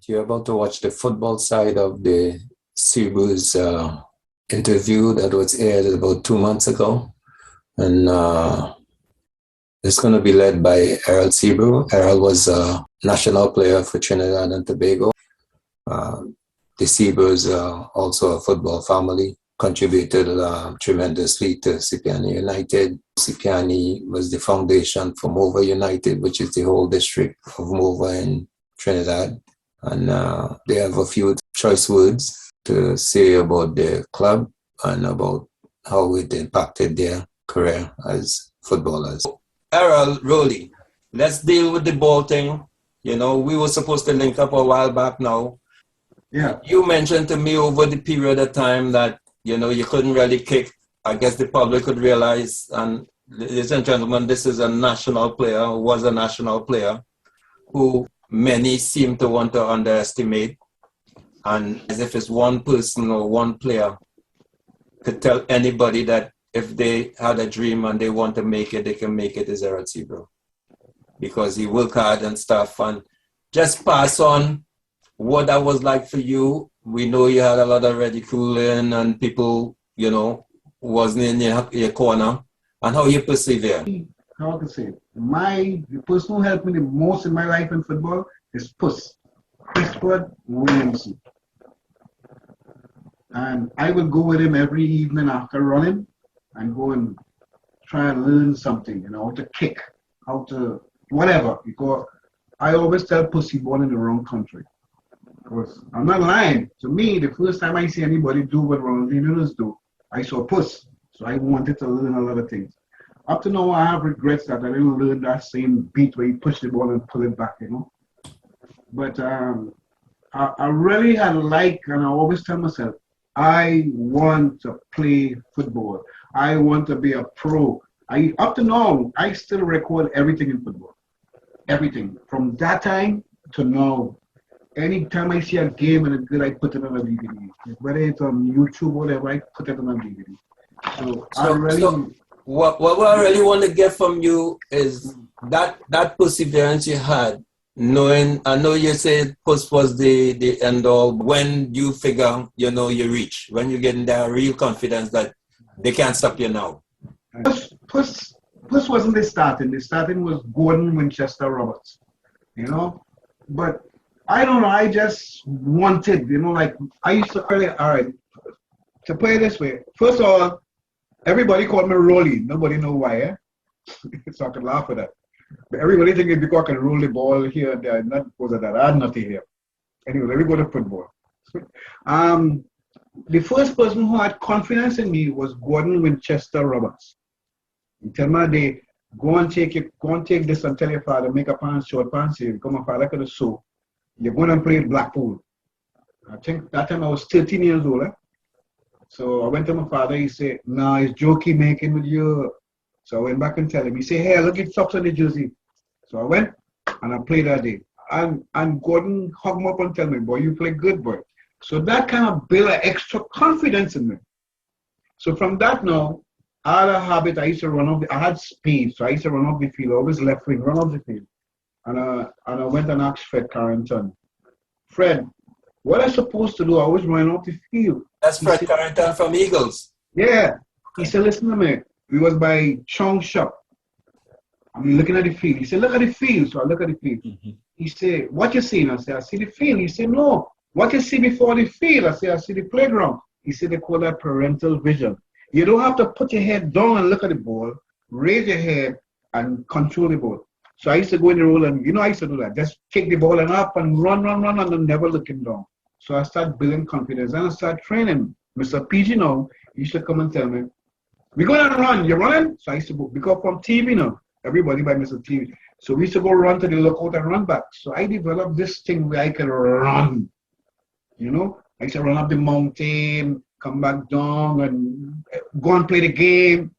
You're about to watch the football side of the Sebro's interview that was aired about 2 months ago. And it's going to be led by Errol Sebro. Errol was a national player for Trinidad and Tobago. The Sebros are also a football family, contributed tremendously to Cipriani United. Cipriani was the foundation for Morvant United, which is the whole district of Morvant in Trinidad. And they have a few choice words to say about their club and about how it impacted their career as footballers. Errol, Rolly, let's deal with the ball thing. You know, we were supposed to link up a while back now. Yeah. You mentioned to me over the period of time that, you know, you couldn't really kick. I guess the public could realize, and ladies and gentlemen, this is a national player, was a national player, who many seem to want to underestimate. And as if it's one person or one player could tell anybody that if they had a dream and they want to make it, they can make it, is Errol Sebro. Because he worked hard and stuff. And just pass on what that was like for you. We know you had a lot of ridiculing and people, you know, wasn't in your corner, and how you persevere. How to say it? The person who helped me the most in my life in football is Puss, Christopher Williamson. And I would go with him every evening after running and go and try and learn something, you know, how to kick, how to whatever. Because I always tell Puss he born in the wrong country. Because I'm not lying. To me, the first time I see anybody do what Ronaldinho's do, I saw Puss. So I wanted to learn a lot of things. Up to now, I have regrets that I didn't learn that same beat where you push the ball and pull it back, you know. But I really had and I always tell myself, I want to play football. I want to be a pro. Up to now, I still record everything in football. Everything. From that time to now. Anytime I see a game and it's good, I put it on a DVD. Whether it's on YouTube or whatever, I put it on a DVD. So what I really want to get from you is that perseverance you had, knowing, I know you said Puss was the end all. When you figure, you know, you reach, when you get in that real confidence that they can't stop you now. Puss wasn't the starting. The starting was Gordon Winchester Roberts, you know. But I don't know, I just wanted, you know, like I used to play, all right, to play this way. First of all, everybody called me Rolly. Nobody know why, eh? So I could laugh at that. But everybody thinking because I can roll the ball here and there, not because of that. I had nothing here. Anyway, let me go to football. The first person who had confidence in me was Gordon Winchester Roberts. He tell me they go and take this and tell your father, make a pants, short pants here, because my father could have sew. You're going to play Blackpool. I think that time I was 13 years old. Eh? So I went to my father. He said, "No, it's jokey making with you." So I went back and tell him. He said, "Hey, look at socks on the jersey." So I went and I played that day. And Gordon hugged me up and tell me, "Boy, you play good, boy." So that kind of built an extra confidence in me. So from that now, I had a habit. I used to run off. I had speed, so I used to run off the field. Always left wing, run off the field. And I went and asked Fred Carrington, "Fred, what am I supposed to do? I always run off the field." That's Fred Carrington from Eagles. Yeah. He said, "Listen to me." We was by Chong's shop. I'm looking at the field. He said, "Look at the field." So I look at the field. Mm-hmm. He said, "What you seeing?" I said, "I see the field." He said, "No. What you see before the field?" I said, "I see the playground." He said, "They call that parental vision. You don't have to put your head down and look at the ball. Raise your head and control the ball." So I used to go in the roll and, you know, I used to do that. Just kick the ball and up and run and then never looking down. So I started building confidence and I started training. Mr. PG now, he used to come and tell me, "We're going to run. You're running?" So I used to go, because from TV now, everybody by Mr. TV. So we used to go run to the lookout and run back. So I developed this thing where I could run. You know, I used to run up the mountain, come back down and go and play the game.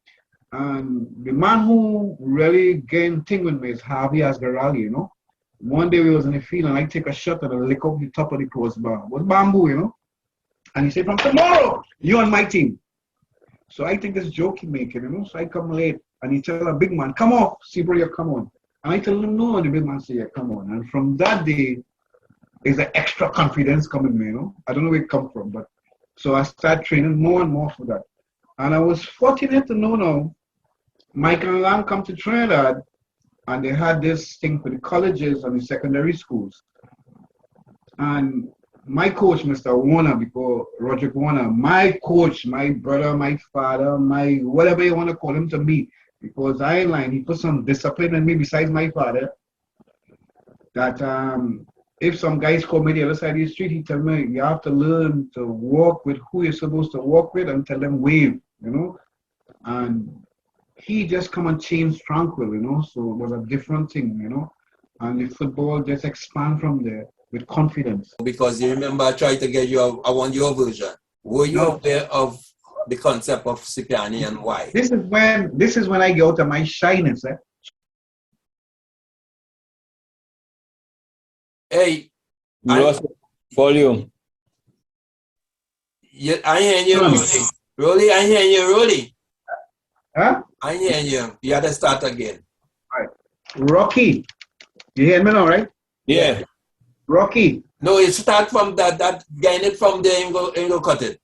And the man who really gained thing with me is Harvey Asgarali, you know. One day we was in the field and I take a shot and I lick up the top of the crossbar. It was bamboo, you know. And he said, "From tomorrow, you on my team." So I think this joke he making, you know. So I come late and he tell a big man, "Come off, Sebro, you come on." And I tell him no, and the big man say, "Yeah, come on." And from that day, it's an extra confidence coming, you know. I don't know where it come from, but so I started training more and more for that. And I was fortunate to know now, Michael Lang come to Trinidad, and they had this thing for the colleges and the secondary schools. And my coach, Mr. Warner, before Roderick Warner, my coach, my brother, my father, my whatever you want to call him to me, because he put some discipline in me besides my father, that if some guys call me the other side of the street, he tell me, you have to learn to walk with who you're supposed to walk with and tell them wave, you know. And he just come and change tranquil, you know, so it was a different thing, you know. And the football just expand from there with confidence. Because you remember I tried to get you, I want your version. Were you aware of the concept of Cipriani and why? This is when I get out of my shyness, eh? Hey, You lost volume. I hear you, Rolly. Rolly, I hear you, Rolly. Huh? I hear you. You had to start again. All right. Rocky. You hear me now, right? Yeah. Rocky. No, you start from that gain it from there and go cut it.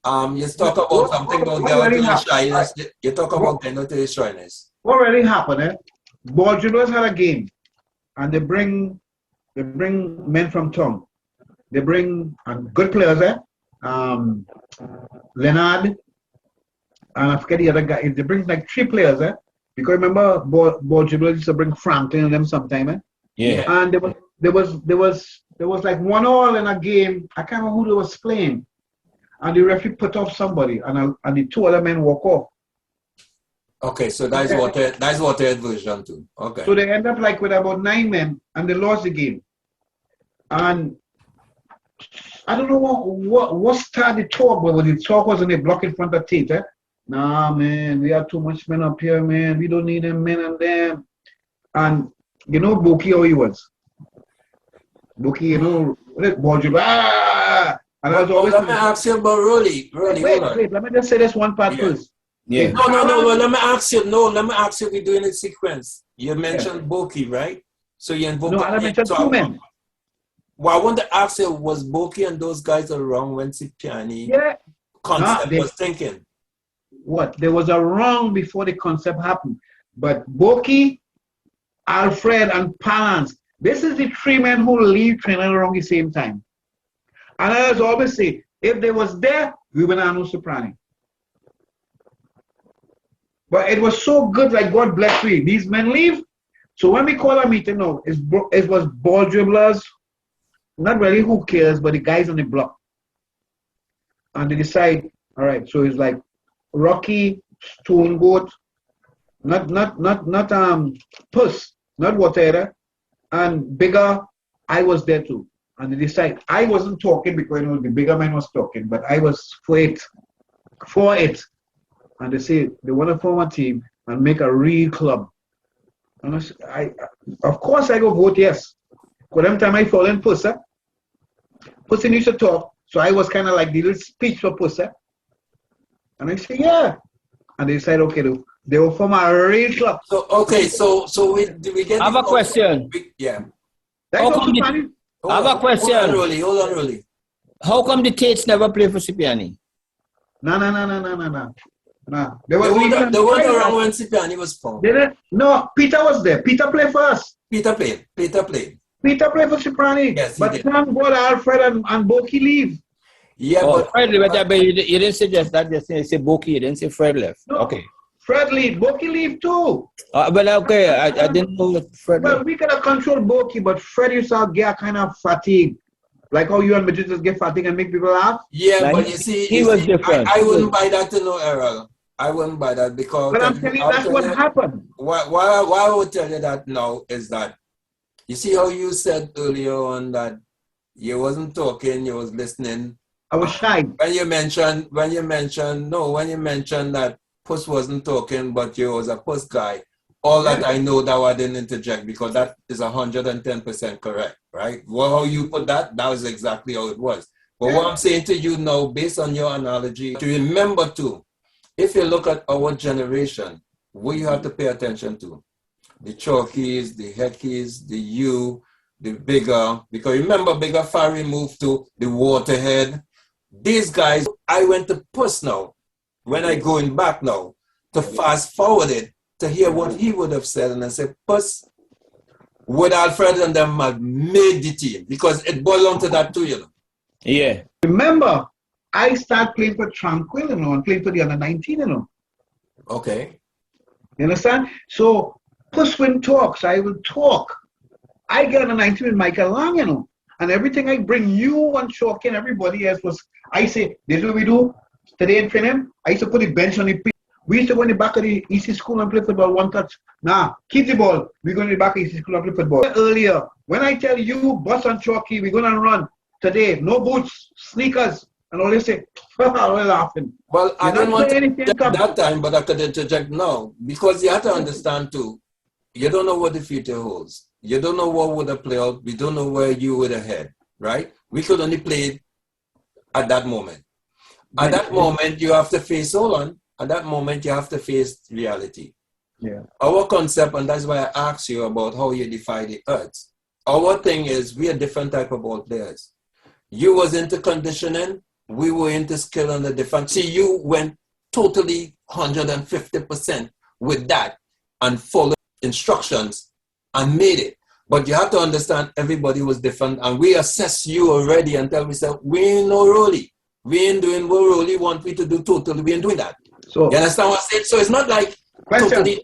You talk about something about getting to the shyness. You talk about getting to the shyness. What really happened, eh? Ball dribblers had a game, and they bring men from town. They bring good players, eh? Leonard, and I forget the other guy. They bring like 3 players, eh? Because remember, ball dribblers used to bring Franklin and them sometime, eh? Yeah. And there was like 1-1 in a game. I can't remember who they was playing, and the referee put off somebody, and the 2 other men walk off. Okay, so that's what the version too. Okay. So they end up like with about 9 men, and they lost the game. And I don't know what started the talk, but the talk was in the block in front of Tate. Eh? Nah, man, we have too much men up here, man. We don't need them men and them. And you know Boki how he was. Boki, you know, ball dribble. And I was always. Let me ask you about Rolly. Wait, let me just say this one part first. Yeah. No. Well, let me ask you. No, let me ask you. We're doing it sequence. You mentioned Boki, right? So you invoked. No, I mentioned 2 men. Well, I want to ask you, was Boki and those guys around when Cipriani concept was thinking? What? There was a wrong before the concept happened. But Boki, Alfred, and Palance, this is the 3 men who leave training around the same time. And I always say, if they was there, we would not know Cipriani. But it was so good, like God bless me. These men leave. So when we call a meeting now, it was ball dribblers, not really who cares, but the guys on the block. And they decide, all right, so it's like Rocky, Stone Goat, not Puss, not whatever, and Bigger, I was there too. And they decide, I wasn't talking because you know, the bigger man was talking, but I was for it. And they say they want to form a team and make a real club. And of course I go vote yes. Because them time I fall in Puss, Pussy used to talk, so I was kind of like the little speech for Pussy. And I say, yeah. And they said, okay, they will form a real club. So okay, so we get. I have a question. Yeah. I have a question. Hold on, Rolly. How come the Tates never play for Cipriani? No. They weren't around when Cipriani was formed. No, Peter was there. Peter played for us. Peter played. Peter played for Cipriani. Yes, but thank God Alfred and Boki leave. Yeah, but Fred, but you didn't suggest that. Just say Boki. You didn't say Fred left. No, okay. Fred leave. Boki leave too. But okay, I didn't know that Fred. Well, we could have controlled Boki, but Fred used to get kind of fatigue. Like how you and Majid just get fatigue and make people laugh. Yeah, like, but you see, he was different. I wouldn't buy that to no Errol. I wouldn't buy that because. But I'm telling you, that's what happened. Why I would tell you that now is that you see how you said earlier on that you wasn't talking, you was listening. I was shy. When you mentioned that Puss wasn't talking, but you was a Puss guy. All that I know that I didn't interject because that is 110% correct, right? Well, how you put that was exactly how it was. But what I'm saying to you now, based on your analogy, to remember too, if you look at our generation, what you have to pay attention to, the Chalkies, the Heckies, the U, the bigger, because remember bigger Farry moved to the Waterhead. These guys, I went to Puss now, when I going back now, to fast forward it, to hear what he would have said, and I said, Puss, would Alfred and them have made the team? Because it boiled down to that too, you know. Yeah. Remember, I started playing for Tranquil, you know, and playing for the under 19, you know. Okay. You understand? So, Puss when talks, I will talk. I get under 19 with Michael Lang, you know. And everything I bring you and Chalky and everybody else was, I say, this is what we do today in training. I used to put the bench on the pitch. We used to go in the back of the EC school and play football one touch. Nah, keep the ball. We're going to the back of EC school and play football. Earlier, when I tell you, Bus and Chalky, we're going to run today. No boots, sneakers. And all they say, we're laughing. Well, I don't want to interject up. that time, but I could interject now. Because you have to understand too, you don't know what the future holds. You don't know what would have played out. We don't know where you would have head, right? We could only play at that moment. At that moment, you have to face, hold on, at that moment, you have to face reality. Yeah. Our concept, and that's why I asked you about how you define the earth. Our thing is, we are different type of ball players. You was into conditioning, we were into skill and the defense. See, you went totally 150% with that and followed instructions and made it. But you have to understand everybody was different, and we assess you already until we say, we ain't no Rolly. We ain't doing what Rolly want we to do totally. We ain't doing that. So you understand what I'm saying? So it's not like totally,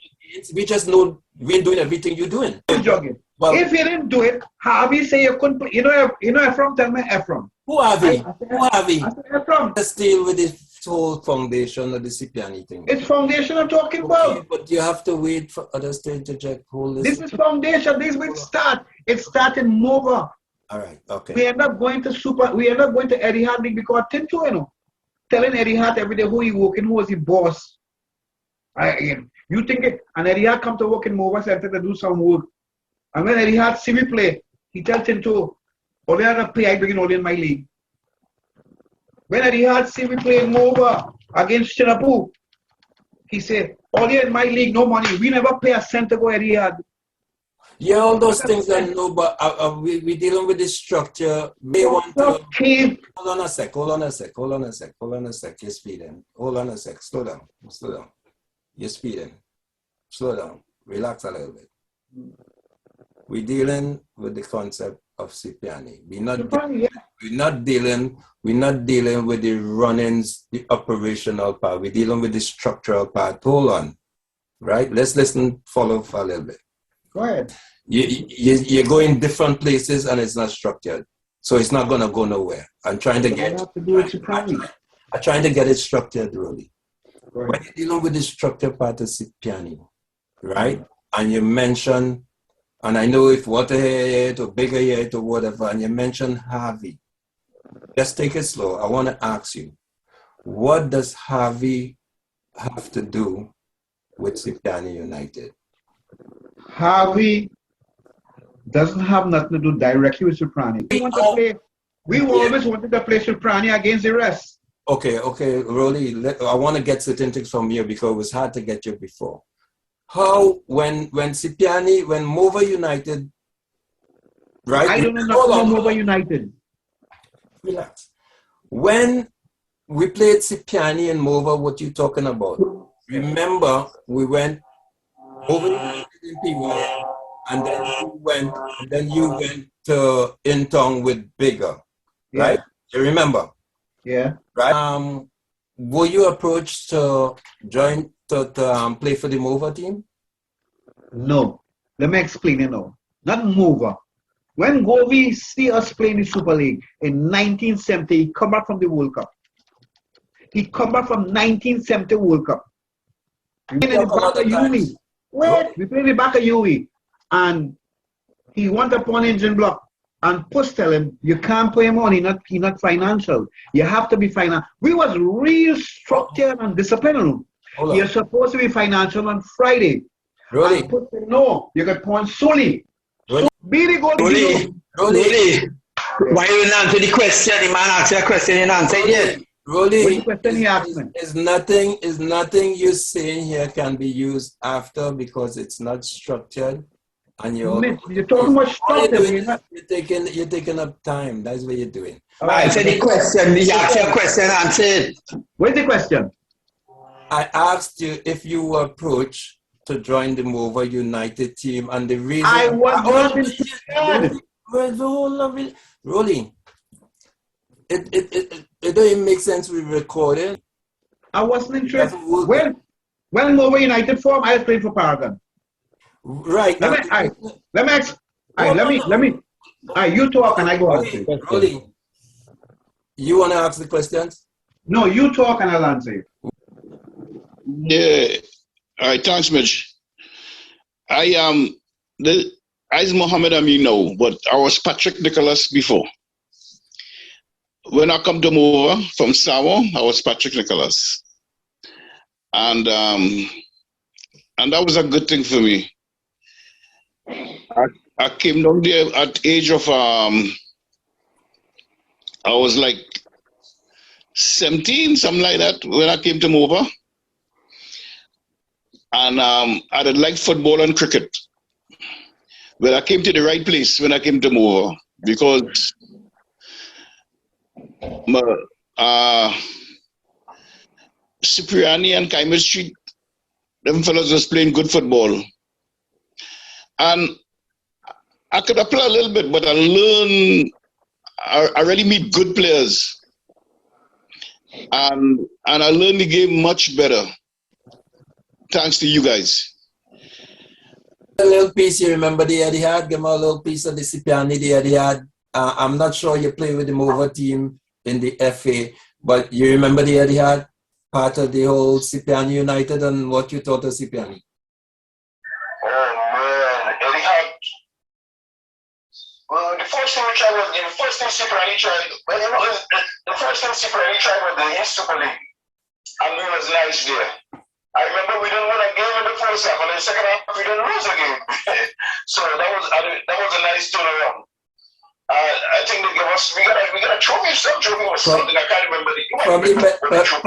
we just know we ain't doing everything you're doing. Jogging. Well, if you didn't do it, Harvey say you couldn't play. You know Ephraim, tell me Ephraim. Who Harvey? Who Harvey? I said Ephraim. Let's deal with this whole foundation of the Cipriani thing. It's foundation I'm talking about. But you have to wait for others to interject. This is foundation. This will start. It started Mova. All right. Okay. We end up going to Eddie Hart because Tinto, you know, telling Eddie Hart every day who he working, who was the boss. You think it, and Eddie Hart come to work in Mova Center to do some work. And when Eddie Hart see me play, he tells Tinto, only I pay, I bring only in my league. When Eddie Hart see me play in Mova against Chinapu, he said, only in my league, no money. We never pay a cent to go Eddie Hart. Yeah, all those things I know, but we dealing with this structure. They want to... Hold on a sec. You're speeding. Hold on a sec. Slow down. You're speeding. Slow down. Relax a little bit. We're dealing with the concept of Cipriani. We're not dealing with the runnings, the operational part. We're dealing with the structural part. Hold on. Right? Let's follow for a little bit. Go ahead. You're going different places and it's not structured. So it's not going to go nowhere. I'm trying to get it structured, really. Right. When you're dealing with the structured part of Cipriani, right? And you mention, and I know if Waterhead or Bigger Yet or whatever, and you mention Harvey. Just take it slow. I want to ask you, what does Harvey have to do with Cipriani United? Harvey doesn't have nothing to do directly with Cipriani. We always wanted to play Cipriani against the rest. Okay, Rolly, I want to get certain things from you because it was hard to get you before. How, when Morvant United, right? I don't know nothing about Morvant United. Relax. When we played Cipriani and Morvant, what you talking about? Remember, we went over in P1, and then you went to Intong with Bigger, right? You remember? Yeah. Right. Were you approached to join to play for the Morvant team? No. Let me explain it now. Not Morvant. When Govi see us playing the Super League in 1970, he come back from the World Cup. He come back from 1970 World Cup. We played in the back of Yui. We played in the back of Yui. And he went upon engine block. And Puss tell him, you can't pay him on, he not financial. You have to be financial. We was real structured and disciplined. You're supposed to be financial on Friday. Really? And Puss said, no, you got point solely. Really? Be the goal. Rolly. Why you didn't answer the question? The man asked you a question and answered it. Rolly, is nothing you're saying here can be used after because it's not structured And you're You're talking about all stuff you're doing there. is you're taking up time. That's what you're doing. Answer the question. You ask your question, answer it. Where's the question? I asked you if you were approached to join the Morvant United team, and the reason I was not interested. Rolly, it don't even make sense with recording. I wasn't interested. Doesn't work. When Morvant United formed, I was playing for Paragon. Right. Let me. You talk and I go answer. Rolly, you want to ask the questions? No, you talk and I'll answer you. Yeah. All right. Thanks, Mitch. I as Mohammed Amin now, but I was Patrick Nicholas before. When I come to Mova from Samoa, I was Patrick Nicholas, and that was a good thing for me. I came down there at the age of I was like 17, something like that, when I came to Mova. And I did like football and cricket. But I came to the right place when I came to Mova, because Cipriani and Kaimer Street, them fellas was playing good football. And I could apply a little bit, but I really meet good players. And I learned the game much better, thanks to you guys. A little piece, you remember the Etihad? Give me a little piece of the Cipriani, the Etihad. I'm not sure you play with the Morvant team in the FA, but you remember the Etihad? Part of the whole Cipriani United, and what you thought of Cipriani? Oh man, Etihad. Well, the first thing Cipriani tried was the Super League. And it was nice there. I remember we didn't win a game in the first half, and in the second half we didn't lose a game. So that was a nice turnaround. I think they gave us we got a trophy, some trophy or something. I can't remember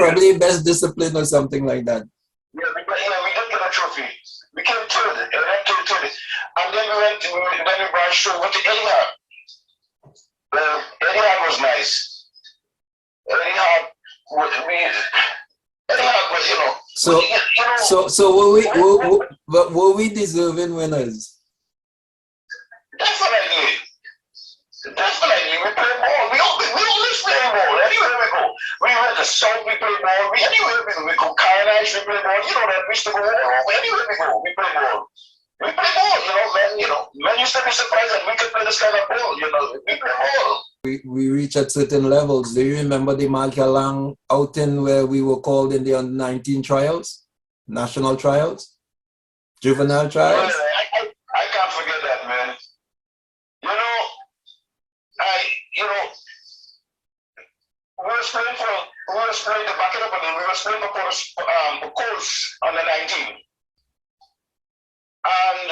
Probably best discipline or something like that. Yeah, we did get a trophy. We came third, and then we branched over to Etihad. Etihad was nice. Etihad was, you know. So were we deserving winners? Definitely. We play ball. We always play ball. Anywhere we go. We went to South, we play ball. Anywhere we go. We go Carnage, we play ball. You know that we used to go all over. Anywhere we go, we play ball. We play ball, men used to be surprised that we could play this kind of ball, we play ball. We reach at certain levels. Do you remember the Malkalang outing where we were called in the under-19 trials? National trials? Juvenile trials? I can't forget that, man. We were playing to back it up again. We were playing for course on the 19. And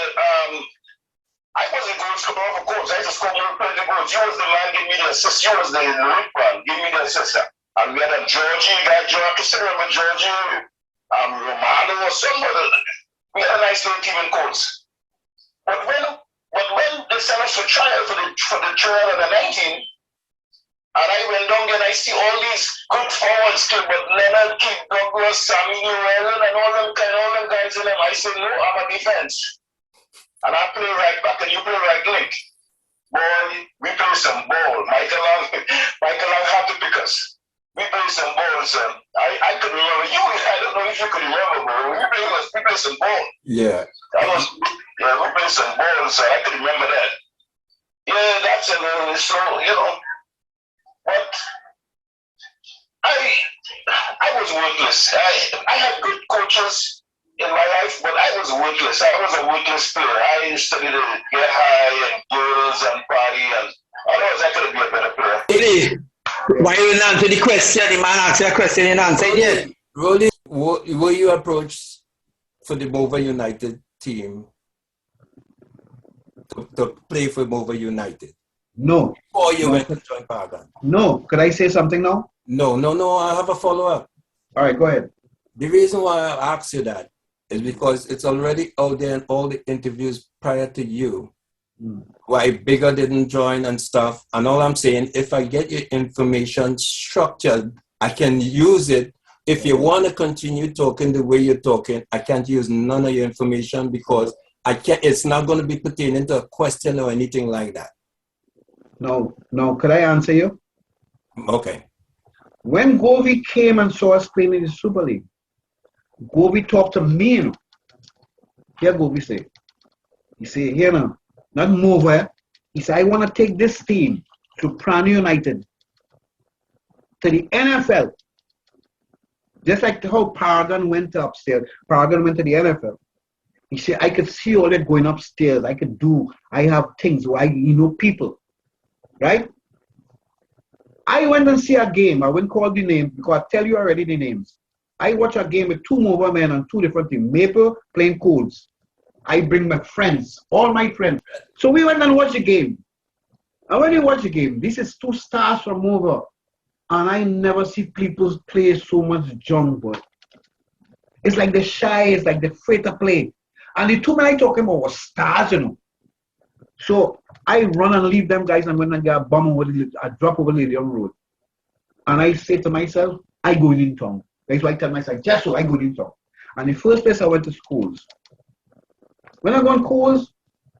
I wasn't going to score for goals. I just scored plenty of goals. You was the man giving me the assist. You was the right man giving me the assist. And we had a Georgie guy, I can still remember Georgie, Romano or somebody. We had a nice little team in courts. But when they sent us for trial for the trial of the 19, and I went down there and I see all these good forwards still, but Leonard, King, Douglas, Sammy Llewellyn, and all them guys in them. I said, no, I'm a defense. And I play right back and you play right link. Boy, we play some ball. Michael Lang had to pick us. We play some ball, son. I could remember you. I don't know if you could remember, bro. We play some ball. Yeah. We play some ball, so I could remember that. Yeah, that's a little slow, But I was worthless. I had good coaches in my life, but I was worthless. I was a worthless player. I studied to get high and girls and party, and otherwise I could have been a better player. Really? Why you didn't answer the question? The man asked you a question and answered it. Rolly, were you approached for the Morvant United team to play for Morvant United? No. Or you went to join Paragon? No. Could I say something now? No. I have a follow-up. All right, go ahead. The reason why I asked you that is because it's already out there in all the interviews prior to you. Why Bigger didn't join and stuff. And all I'm saying, if I get your information structured, I can use it. If you want to continue talking the way you're talking, I can't use none of your information because I can't. It's not going to be pertaining to a question or anything like that. No, could I answer you? Okay. When Govey came and saw us playing in the Super League, Govey talked to me, you know. Here Govey say. He said, here now, not Mover. He said, I want to take this team to Cipriani United, to the NFL. Just like how Paragon went upstairs. Paragon went to the NFL. He said, I could see all that going upstairs. I have things where people. Right? I went and see a game. I wouldn't call the name because I tell you already the names. I watch a game with 2 Mover men on 2 different teams. Maple playing Colts. I bring my friends, all my friends. So we went and watched the game. And when you watch the game, this is 2 stars from Mover. And I never see people play so much junk, boy. It's like they're shy, it's like they're afraid to play. And the 2 men I talking about were stars, you know. So I run and leave them guys and went and get a bum over I drop over the young road. And I say to myself, I go in town. That's why I tell myself, just so I go in town. And the first place I went to schools. When I go on schools,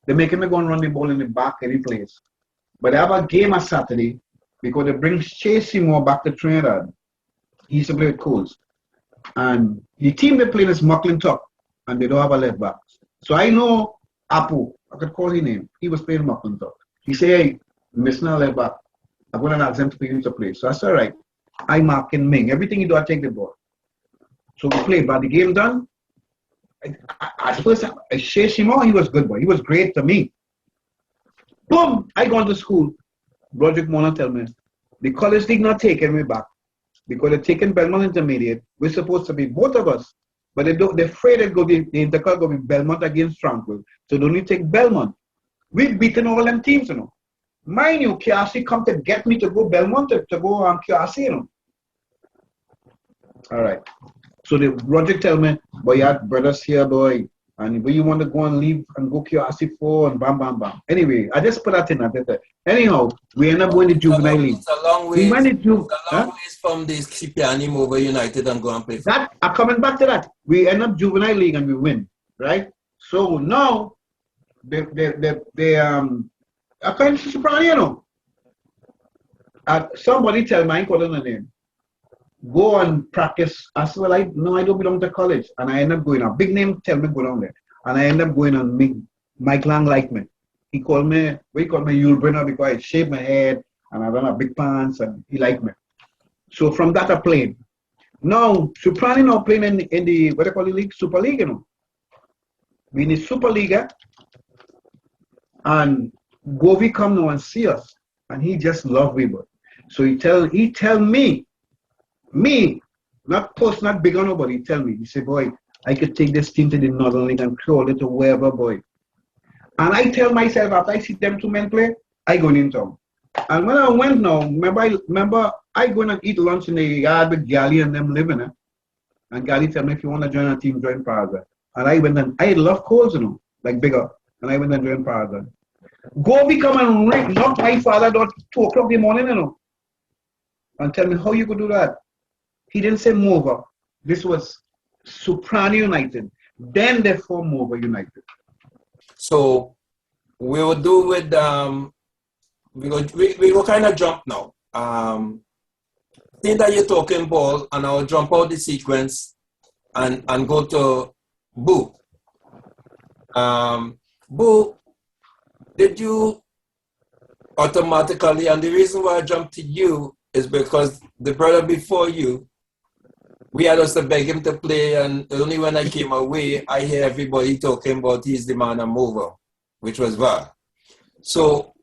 they're making me go and run the ball in the back any place. But I have a game on Saturday because they bring Chase Seymour back to Trinidad. He used to play with Coles. And the team they play is Mucklintuck, and they don't have a left back. So I know Apu, I could call his name. He was playing Mucklintuck. He said, hey, missing a left back. I'm going to ask them for you to play. So I said, all right. I mark and Ming. Everything you do, I take the ball. So we played. But the game done, at first, Chase Seymour, he was good, boy. He was great to me. Boom! I go to school. Roderick Mona tell me, the college league not taking me back because they're taking Belmont Intermediate. We're supposed to be both of us, but they're afraid the intercol go be Belmont against Tranquil, so they only take Belmont. We've beaten all them teams, you know. Mind you, KRC come to get me to go Belmont to go KRC, you know. All right. So the Roderick tell me, boy, you had brothers here, boy. And where you want to go and leave and go QRC 4 and bam, bam, bam. Anyway, I just put that in. Anyhow, we end up going to Juvenile League. It's a long way. Ways from the Cipriani Morvant United and go and play. That, coming back to that, we end up Juvenile League and we win, right? So now, I can't surprise you know. Somebody tell me, I ain't calling the name. Go and practice. I said, well, I don't belong to college. And I end up going on. Big name tell me go down there. And I end up going on Mike Lang like me. He called me Yul Brenner because I shaved my head and I run a big pants and he liked me. So from that I played. Now, Cipriani now playing in the, what do you call the league? Super League, you know. We in the Super League, and Govey come now and see us. And he just loved me, but so he tell me, not post, not big on nobody, he tell me, he said, boy, I could take this team to the Northern League and crawl it to wherever, boy. And I tell myself, after I see them 2 men play, I go in town. And when I went now, remember I go and eat lunch in the yard with Gally and them living, and Gally tell me, if you want to join a team, join Paragon. And I went and, I love calls, you know, like bigger. And I went and joined Paragon. Govey come and knock my father door 2 o'clock in the morning, you know, and tell me, how you could do that? He didn't say Mover. This was Cipriani United. Then they formed Mover United. So we will do with we will kind of jump now. Think that you're talking ball, and I'll jump out the sequence and go to Boo. Boo, did you automatically, and the reason why I jumped to you is because the brother before you, we had us to beg him to play, and only when I came away, I hear everybody talking about he's the man and mover, which was VAR. So,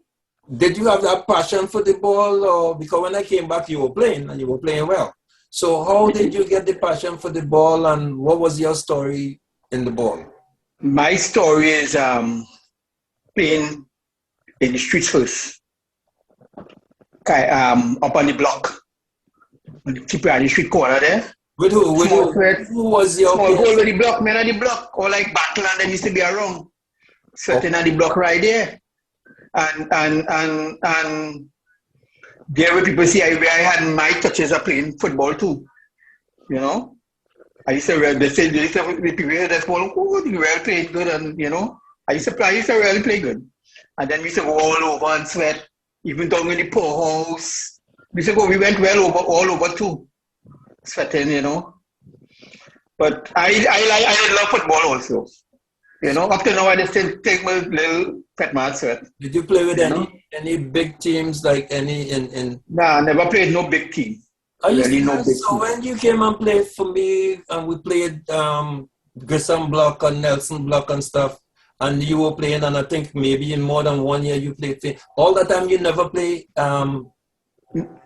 did you have that passion for the ball, or because when I came back, you were playing, and you were playing well. So, how did you get the passion for the ball, and what was your story in the ball? My story is playing in the streets first. Up on the block, on the Cipriani street corner there. With who? With Small who? threat. Who was your Small goal peers? with the block, man, at the block. Or like battle and them used to be around. Sweating at the block right there. And there were people see where I had my touches of playing football too. You know? I used to they say the people here that's small, oh, you really played good, and you know. I used to really play good. And then we used to go all over and sweat, even down in the poorhouse. We went all over too. Sweating, you know. But I love football also. You know, up to now I just still take my little pet man sweat. Did you play with any big teams like any in? Nah, never played no big team. Really no big So team. when you came and played for me, and we played Grissom Block and Nelson Block and stuff, and you were playing, and I think maybe in more than 1 year you played. All the time you never play.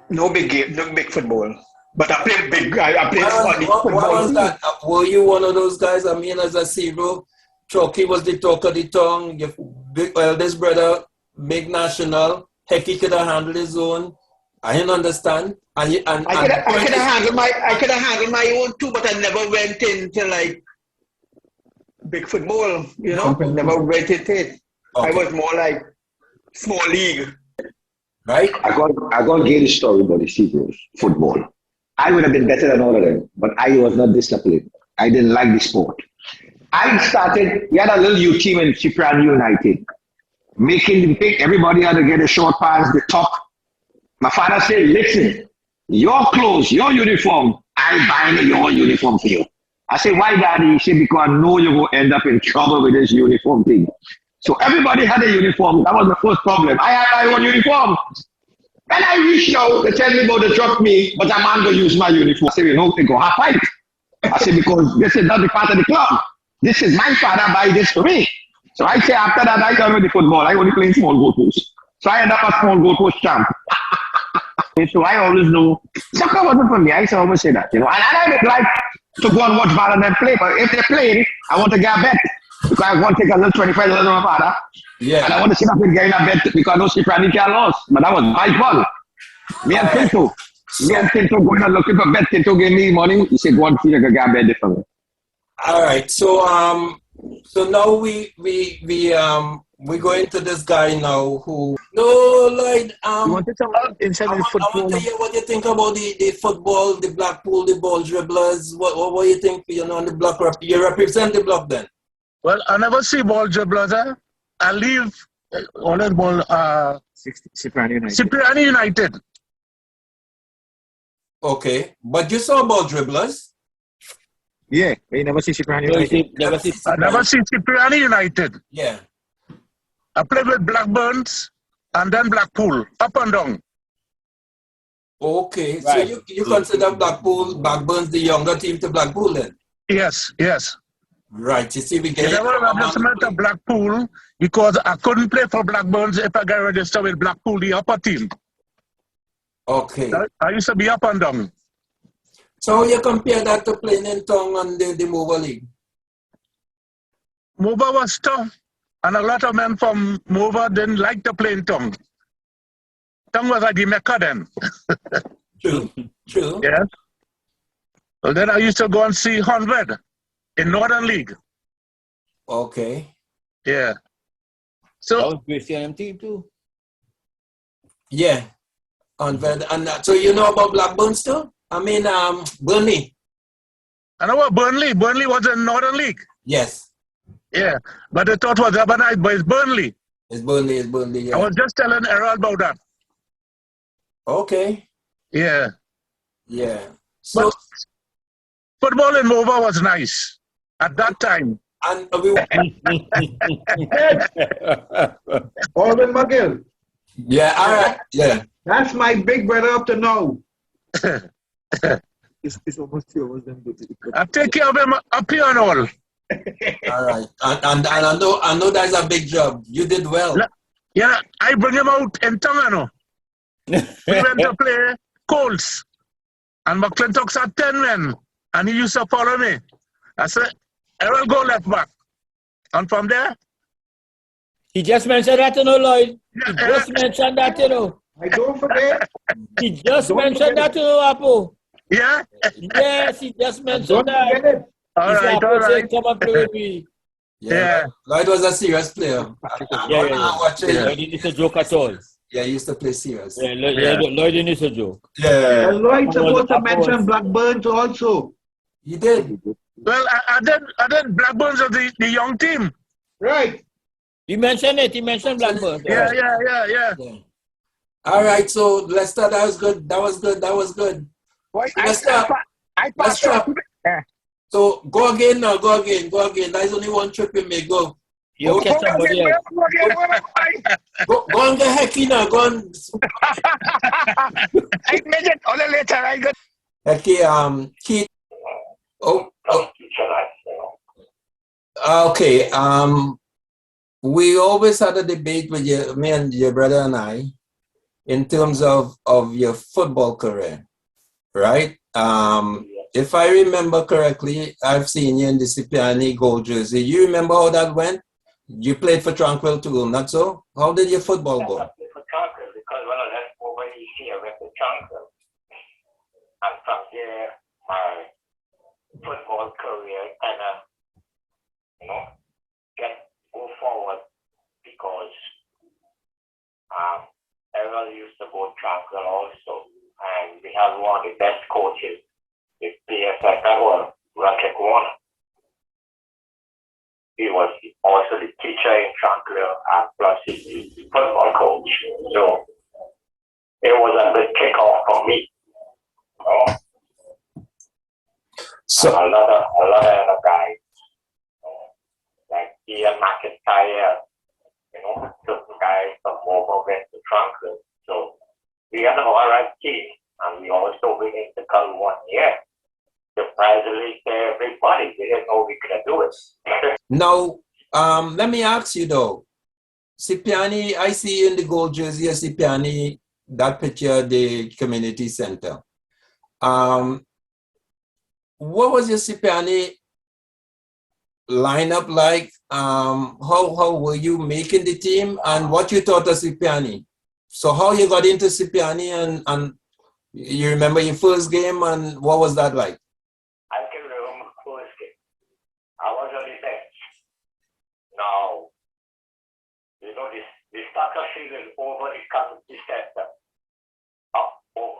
No big game, no big football. But I played big. I played funny What football. was that? Were you one of those guys? I mean, as a Sebro, Chucky was the talk of the tongue. Your big eldest brother, big national. Hecky could have handled his own. I didn't understand. I could have handled my own too, but I never went into like big football. You know, never went into it. Okay. I was more like small league. Right? I got to get a story about the Sebros football. I would have been better than all of them, but I was not disciplined. I didn't like the sport. We had a little youth team in Cipriani United, everybody had to get a short pants, the top. My father said, listen, your clothes, your uniform, I'll buy your uniform for you. I said, why, Daddy? He said, because I know you're going to end up in trouble with this uniform thing. So everybody had a uniform. That was the first problem. I had my own uniform. When I reached out, they tell me about to drop me, but I'm not going to use my uniform. I said, you know, they go half fight. I said, because this is not the part of the club. This is my father buy this for me. So I say, after that, I done with the football. I only play small goalpost. So I end up a small goalpost champ. So I always know, soccer wasn't for me. I used to always say that, you know. And I would like to go and watch Val and them play, but if they're playing, I want to get a bet. Because I want to take a little 25 of my father. Yeah. And I want to sit up and get a bet because no Cipriani can lose. But that was my fun. Me and Tinto going and looking for bet. Tinto gave me money. He said, go on, see if you can get a bet for me. All right. So now we go into this guy now who Lloyd. You want to talk about inside the football? I want to hear what you think about the football, the Blackpool, the ball dribblers. What you think? You know, on the block. You represent the block then. Well, I never see ball dribblers. I leave all that ball. Cipriani United. Okay, but you saw ball dribblers. Yeah, but you never see Cipriani United. I never see Cipriani United. Yeah. I played with Blackburns and then Blackpool, up and down. Okay, Right. So you consider Blackburns the younger team to Blackpool then? Yes. Right. You see, we I get never represented to Blackpool because I couldn't play for Blackburns if I got registered with Blackpool, the upper team. Okay. I used to be up and down. So you compare that to playing in Tongue and the Mova League? Mova was tough, and a lot of men from Mova didn't like to play in Tongue. Tongue was like the Mecca then. True. Yes. Well, then I used to go and see 100 in Northern League. Okay. Yeah. That So, was Christian team too. Yeah. And so you know about Blackburns too? I mean, Burnley. I know what Burnley was in Northern League. Yes. Yeah. But I thought it was Abernite, but it's Burnley. It's Burnley. Yeah. I was just telling Errol about that. Okay. Yeah. Yeah. So But football in Mova was nice at that time. and we Orvin McGill. yeah. All right. Yeah. That's my big brother up to now. It's almost 2 hours then. I take care of him up here and all. All right. And I know that's a big job. You did well. Yeah, I bring him out in Tongano. We went to play Colts. And McClintock's had 10 men. And he used to follow me. I said, Errol, go left back. And from there, He just mentioned that, you know, Lloyd. He Yeah, just mentioned that, you know. I don't forget. He just mentioned that, you know, Apo. Yeah? Yes, he just mentioned Don't that. forget it. All He said, right, I all could say, right. come and play with me. Yeah. Lloyd was a serious player. Yeah. Watching. Lloyd didn't used to joke at all. Yeah, he used to play serious. Yeah, Yeah. Lloyd didn't used to joke. Yeah, And Lloyd supposed to Afterwards- mention Blackburns also. he did. Well, and then Blackburns are the young team. Right. He mentioned it. He mentioned Blackburn. Yeah. Yeah. All right, so let's start. That was good. Boy, Let's start. I Let's passed start. out. So go again now. Go again. There's only one trip you may go. You catch somebody else. Go and get Hecky now. Go on. I made it on the later. I got. Hecky, Keith. Oh. Okay. We always had a debate with me and your brother and I, in terms of your football career, right? If I remember correctly, I've seen you in the Cipriani gold jersey. You remember how that went? You played for Tranquil too, not so? How did your football go? I played for Tranquil because when I left over EC, I went to Tranquil. And from there, my football career kind of, go forward because Errol used to go Tranquil also. And we had one of the best coaches, the PSF ever, Rocket Warner. He was also the teacher in Tranquil and plus he's the football coach. So it was a good kickoff for me. So a lot of other guys, like Ian McIntyre, certain guys from Morvant went to Tranquil. So we had an alright team, and we also went into Cull 1 year. Surprisingly, everybody didn't know we could do it. now, let me ask you though, Cipriani, I see you in the gold jersey of Cipriani, that picture, the community center. What was your Cipriani lineup like? How were you making the team, and what you thought of Cipriani? So how you got into Cipriani, and you remember your first game, and what was that like? I can remember the first game. I was on the bench. Now, the soccer field is over the community center.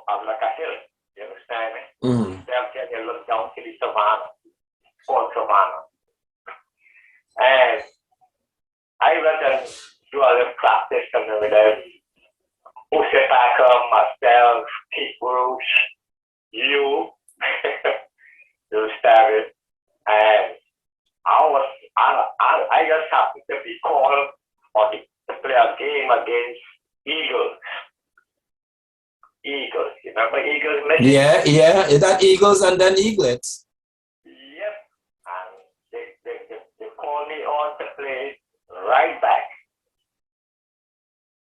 I'm like a hill. You understand me? Mm-hmm. Then you look down to the savannah, called savannah. And I went and do a little practice with them. Uche Packer, myself, Keith Bruce, you started. And I just happened to be called to play a game against Eagles. You remember Eagles? Yeah, that Eagles and then Eaglets. Yep. And they called me on to play right back.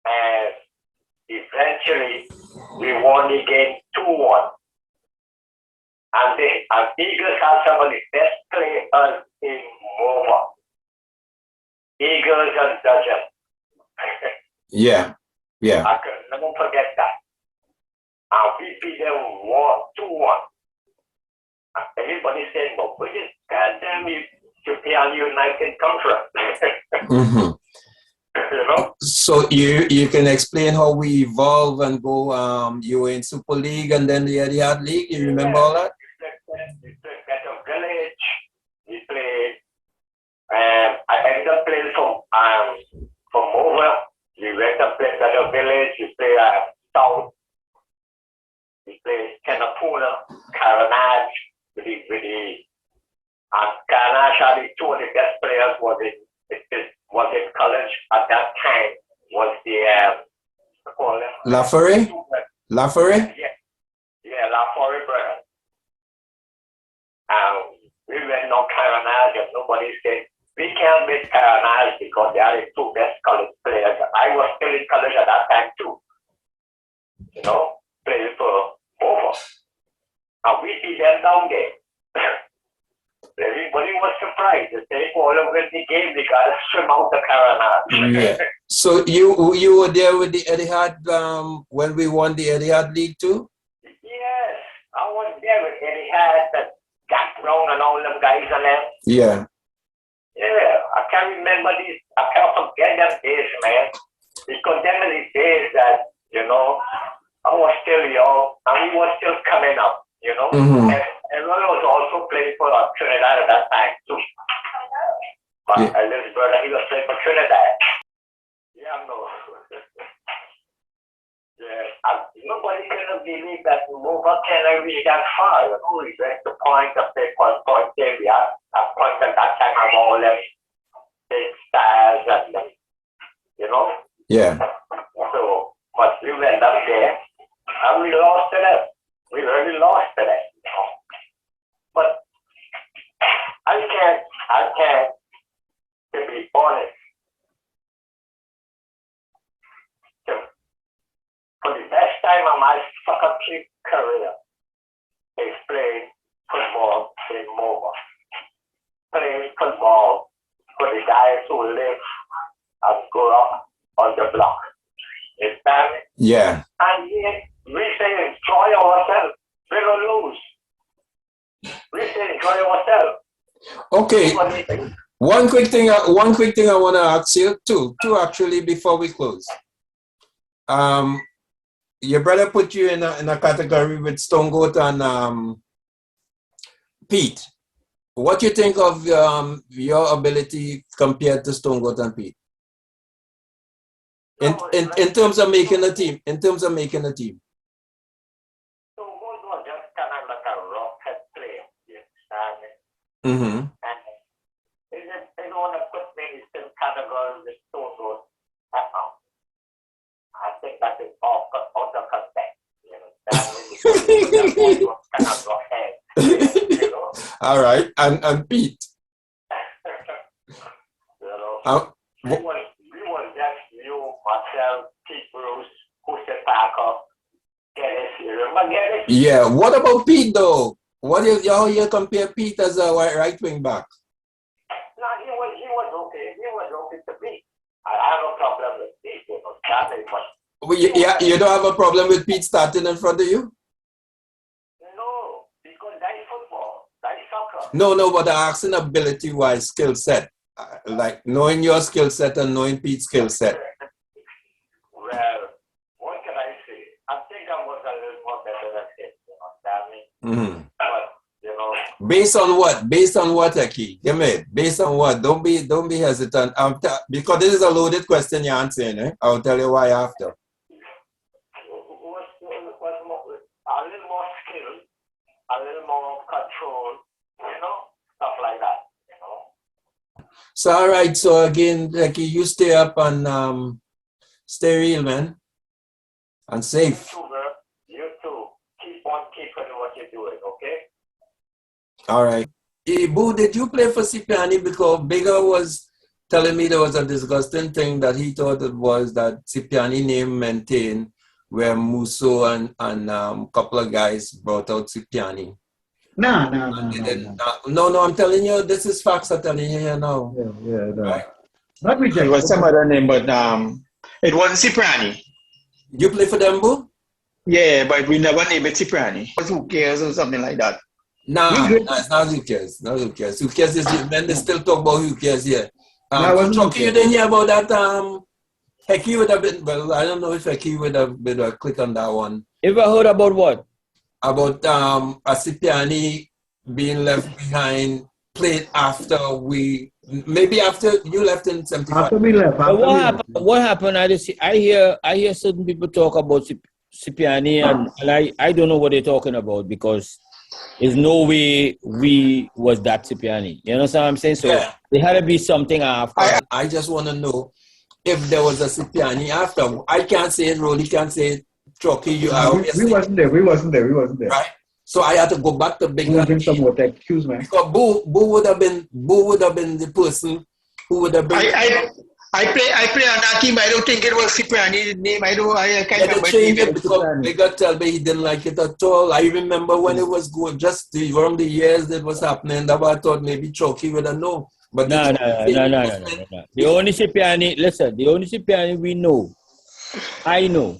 And eventually we won the game 2-1. And Eagles had some of the best players in Morvant. Eagles and Dodgers. Yeah. I can never forget that. And we beat them 2-1. And everybody said, but where did goddamn Cipriani United come from? Mm-hmm. So you can explain how we evolve and go. You were in Super League and then the Etihad League. You remember all that? We played Better Village. We played. I ended up playing from over. We went and played Better Village. We played South. We played Kenapuna, Caranage, and Caranage had two of the best players was in college at that time. Was the Laforet? Yeah, Laforet brother. We went on Caranage and nobody said we can't beat Caranage because they are the two best college players. I was still in college at that time too. Playing for over. And we beat them down there. Everybody was surprised. They all over the game because swim out the Caranage. Yeah. So you were there with the Etihad when we won the Etihad League too? Yes, I was there Trinidad, and Jack Brown and all them guys and them. Yeah. Yeah, I can't remember these. I can't forget them days, man. Because them are the days that, you know, I was still young and we were still coming up, you know. Mm-hmm. And Ron was also playing for Trinidad at that time too. My little brother, he was playing for Trinidad. Yeah, no. Yeah, nobody can believe that Morvant can reach that far. You know, we went to point of the point area. At point at that time, I'm all them big stars and you know. Yeah. So, but we went up there and we lost to them. We really lost to them, you know. But I can't, to be honest, for the best time of my soccer career is playing football in Morvant. Playing football for the guys who live and grow up on the block. You understand me? Yeah. And we say enjoy ourselves. We don't lose. We say enjoy ourselves. Okay. One quick thing I want to ask you, two actually, before we close. Your brother put you in a category with Stone Goat and Pete. What do you think of your ability compared to Stone Goat and Pete? In terms of making a team. Stone Goat was just kind of like a rocket player. You understand me? Mm-hmm. And they don't want to put me in the same category with Stone Goat. I think that is out of context. You know, kind of go ahead. You know? All right, and Pete. You know, we was just you, myself, Pete Bruce, Jose Parker, Dennis. You remember Dennis? Yeah. What about Pete though? How you compare Pete as a right wing back? No, he was okay. He was okay to me. I have no problem with Pete, you know, starting, but You don't have a problem with Pete starting in front of you? no, because that is football, that is soccer. No, but I'm asking ability-wise skill set. Like knowing your skill set and knowing Pete's skill set. Well, what can I say? I think I was a little more better than him, you know what I mean? Mm-hmm. But, you know. Based on what? Based on what, Aki? Give me. Based on what? Don't be hesitant. Because this is a loaded question you're answering. I'll tell you why after. A little more skill, a little more control, you know, stuff like that, you know. So all right, so again, Aki, you stay up and stay real, man. And safe. You too. Keep on keeping what you're doing, okay? All right. Hey, Boo, did you play for Cipriani? Because Bigger was telling me there was a disgusting thing that he thought it was that Cipriani name maintained where Musso and a couple of guys brought out Cipriani. No. No, I'm telling you, this is facts I'm telling you here now. Yeah. Right? Not It rejected. was some other name, but it wasn't Cipriani. You play for them, Boo? Yeah, but we never named it Cipriani. It was Who Cares or something like that. Nah, it's not Who Cares. Not Who Cares. Who Cares is when they still talk about Who Cares here. Chucky, you didn't hear about that? Hecky would have been, well, I don't know if Hecky would have been a click on that one. Ever heard about what? About a Cipriani being left behind, played after maybe after you left in 75. After we left. What happened? I hear certain people talk about Cipriani and I don't know what they're talking about because there's no way we was that Cipriani. You know what I'm saying? So there had to be something after. I just want to know if there was a Cipriani after. I can't say it, Rolly can't say it, Chucky, you are. We wasn't there. Right. So I had to go back to Bigger. Give some more excuse me. Because Boo would have been the person who would have been. I play on that team. I don't think it was Cipriani's name. I can't remember. Change it because Bigger tell me he didn't like it at all. I remember when it was going, just around the years that was happening, that I thought maybe Chucky would have known. But No. The only Cipriani we know, I know,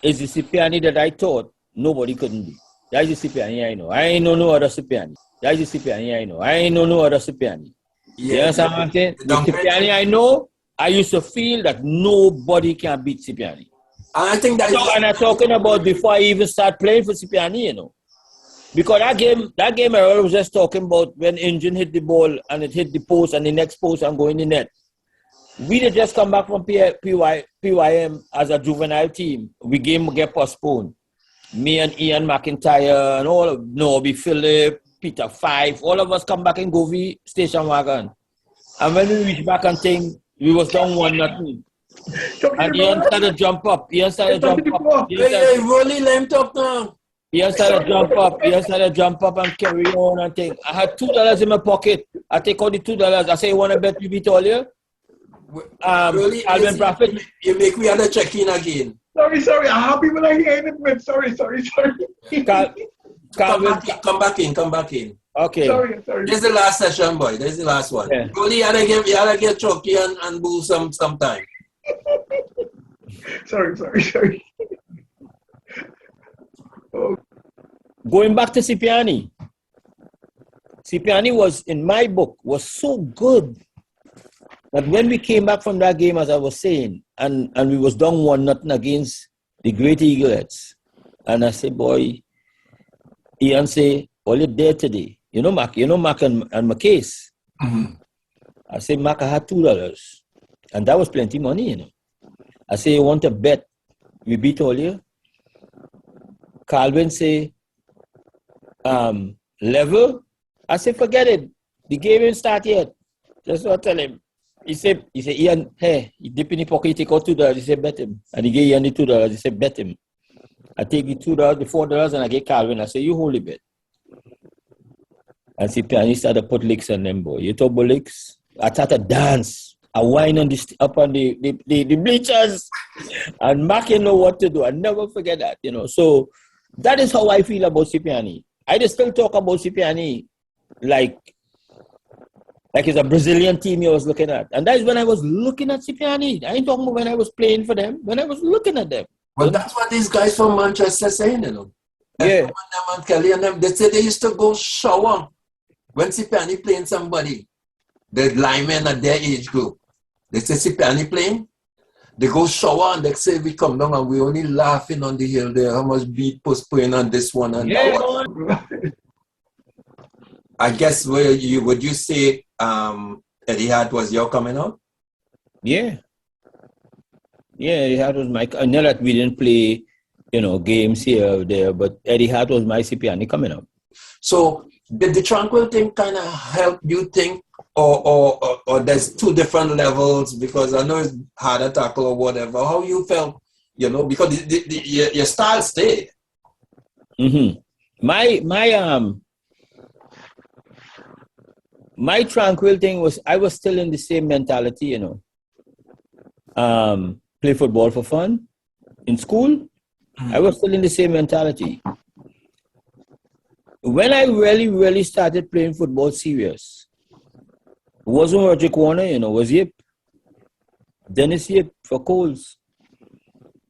is the Cipriani that I thought nobody couldn't be. That's the Cipriani I know. I ain't know no other Cipriani. That's the Cipriani I know. I ain't know no other Cipriani. You understand what I'm saying? The Cipriani I know, I used to feel that nobody can beat Cipriani. I think that And I'm talking about before I even start playing for Cipriani, you know. Because that game I was just talking about when engine hit the ball and it hit the post and the next post and go in the net. We did just come back from PYM as a juvenile team. We game get postponed. Me and Ian McIntyre and all of Norby Phillip, Peter Fife, all of us come back in Govee station wagon. And when we reach back and think we was down 1-0. And Ian started jump up. Ian started jump up. Rolly length up now. Ian started jump up. Ian started jump up and carry on and think. I had $2 in my pocket. I take out the $2. I say, you want to bet we beat all you? Really, Alvin Prophet. you make me have to check in again. Sorry. I have people are hearing it, man. Sorry. Come back in. Okay. Sorry. This is the last session, boy. This is the last one. Yeah. Really, you gotta get Chucky and Boo sometime. Sorry. Oh. Going back to Cipriani. Cipriani was, in my book, was so good that when we came back from that game, as I was saying, and we was down 1-0 against the Great Eaglets, and I said, boy, Ian say, all you there today. You know Mac and my case. Mm-hmm. I said, Mac, I had $2. And that was plenty money, you know. I say, you want to bet we beat all you? Calvin say, level? I say, forget it. The game ain't start yet. That's what I tell him. He said, Ian, hey, he dip in the pocket, he take out $2. He said, bet him. And he gave Ian the $2. He said, bet him. I take the $2, the $4, and I get Calvin. I say, you hold it bet. And Cipriani started to put licks on them, boy. You talk about licks? I started to dance. I whine on up on the bleachers. And Mark, you know what to do. I never forget that, you know. So that is how I feel about Cipriani. I just still talk about Cipriani like it's a Brazilian team you was looking at. And that is when I was looking at Cipriani. I ain't talking about when I was playing for them. When I was looking at them. Well, that's what these guys from Manchester saying, you know. Yeah. And Kelly and them, they say they used to go shower when Cipriani playing somebody, the linemen at their age group. They say Cipriani playing, they go shower and they say we come down and we only laughing on the hill there. How much beat postponed on this one and that one. I guess would you say Eddie Hart was your coming out? Yeah. Yeah, Eddie Hart was my. I know that we didn't play, games here or there, but Eddie Hart was my Cipriani coming up. So did the Tranquil thing kind of help you think, or there's two different levels? Because I know it's hard to tackle or whatever. How you felt, because your style stayed. Mm-hmm. My Tranquil thing was I was still in the same mentality, play football for fun in school. Mm-hmm. I was still in the same mentality. When I really started playing football serious, it wasn't Roger Warner, it was Yip. Dennis Yip for Coles.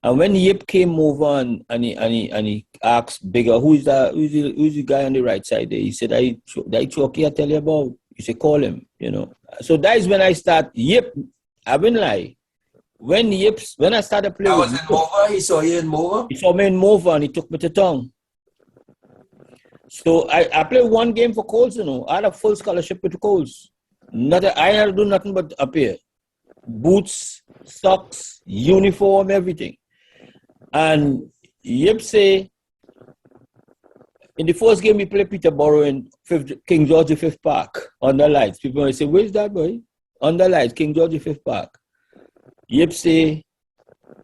And when Yip came over and he asked Bigger, who's the guy on the right side there? He said, that Chucky I tell you about. You should call him, So that is when I start Yip. I wouldn't lie. When I started playing, I was in Mova. He saw you in Mova. He saw me in Mova and he took me to town. So I played one game for Coles, I had a full scholarship with Coles. I had to do nothing but appear. Boots, socks, uniform, everything. And Yip say, in the first game we played Peterborough in King George V Park, under lights. People will say, where's that boy? Under lights, King George V Park. Yip say,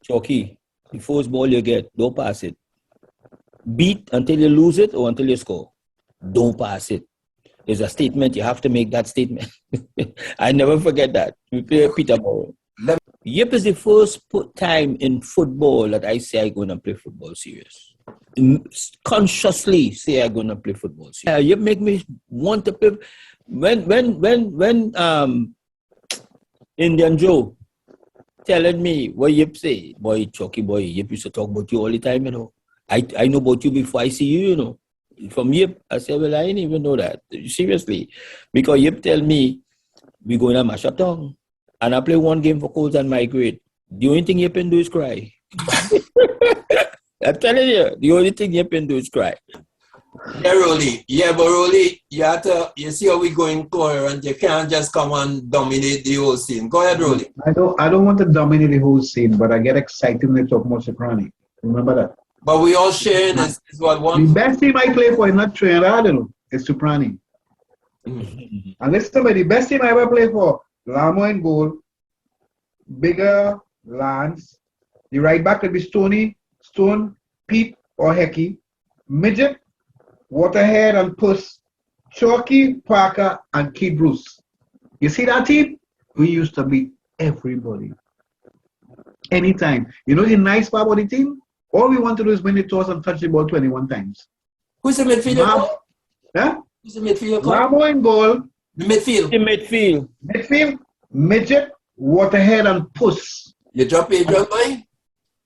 Chucky, the first ball you get, don't pass it. Beat until you lose it or until you score. Don't pass it. It's a statement. You have to make that statement. I never forget that. We play Peterborough. Yip is the first time in football that I say I'm going to play football serious. Consciously say I'm going to play football serious. Yip make me want to play. When Indian Joe telling me what Yip say, boy, Chucky boy, Yip used to talk about you all the time, I know about you before I see you, From Yip, I said, well, I didn't even know that. Seriously. Because Yip tell me, we going to mash up town. And I play one game for Colts and migrate. The only thing Yip can do is cry. I'm telling you, the only thing Yip can do is cry. Yeah, Rolly. Yeah, but Rolly, you see how we going coherent. You can't just come and dominate the whole scene. Go ahead, Rolly. I don't want to dominate the whole scene, but I get excited when they talk about Cipriani. Remember that. But we all sharing is what one. The best team I play for is not Trinidad, it's Cipriani. And listen to me, the best team I ever played for, Lamo in goal, Bigger, Lance, the right back could be Stone, Pete, or Hecky, Midget, Waterhead and Puss, Chalky, Parker, and Keith Bruce. You see that team? We used to beat everybody. Anytime. You know the nice part about the team? All we want to do is win the toss and touch the ball 21 times. Who's the midfielder? Huh? Who's the midfielder? Lamo in goal. The midfield. The midfield. Midfield, Midget, Waterhead, and Puss. You drop Adrian, boy?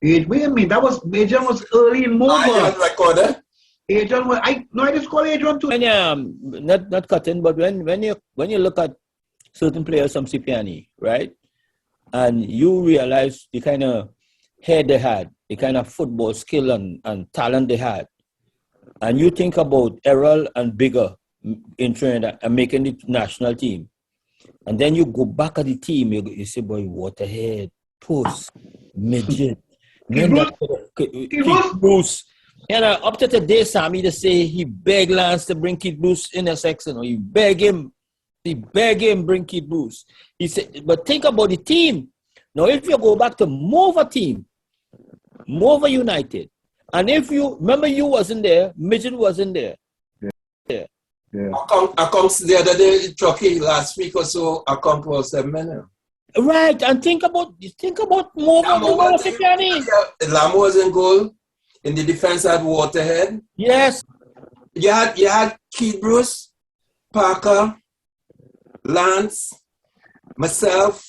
Wait a minute, that was Adrian was early in Morvant. I recorder. Adrian was I just call Adrian too. When, not cutting, but when you look at certain players from Cipriani, right? And you realize the kind of head they had, the kind of football skill and talent they had. And you think about Errol and Bigger in Trinidad and making the national team. And then you go back at the team, you say, boy, Waterhead, Puss, Midget, Keith Bruce. And up to today, Sammy to say he begged Lance to bring Keith Bruce in a section. He begged him bring Keith Bruce. He said, but think about the team. Now, if you go back to Morvant United, and if you remember, you wasn't there, Midget wasn't there. Yeah. I come the other day, Chucky, last week or so, I come for 7 minutes. Right, and think about Morvant Cipriani. Lamo was in goal. In the defense, had Waterhead. Yes. You had Keith Bruce, Parker, Lance, myself,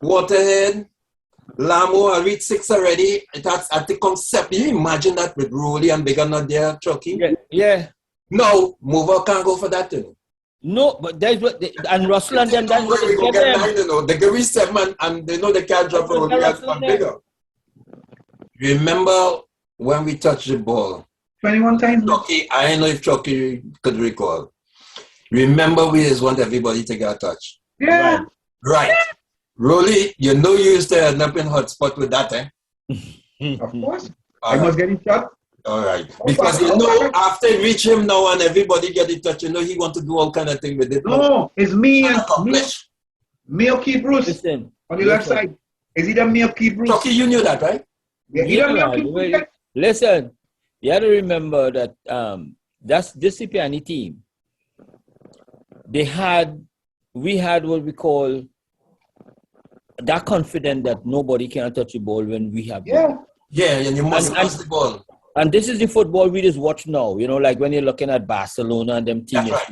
Waterhead, Lamo. I reached 6 already. I think come 7. You imagine that with Rolly and Bigger not there, Chucky? Yeah. No, Mover can't go for that, you know. No, but that's what and Russell and them. That's what we go get 9, you know. They give me 7 and they know they can't drop for Rolly and Bigger. Remember when we touched the ball? 21 times. Chucky, I don't know if Chucky could recall. Remember, we just want everybody to get a touch. Yeah. Right. Rolly, you know you used to end up in hotspot with that, eh? Of course. All I right. must get in shot. All right. Because you know, after you reach him now and everybody get in touch, you know he want to do all kind of thing with it. No, it's me and me or Keith Bruce Listen, on the left side. Is either me or Keith Bruce? Chucky, you knew that, right? Yeah, either me or Keith Bruce. Listen, you have to remember that that's this Cipriani team. We had what we call that confidence that nobody can touch the ball when we have. Yeah. Yeah, and you must pass the ball. And this is the football we just watch now. You know, like when you're looking at Barcelona and them teams, Right.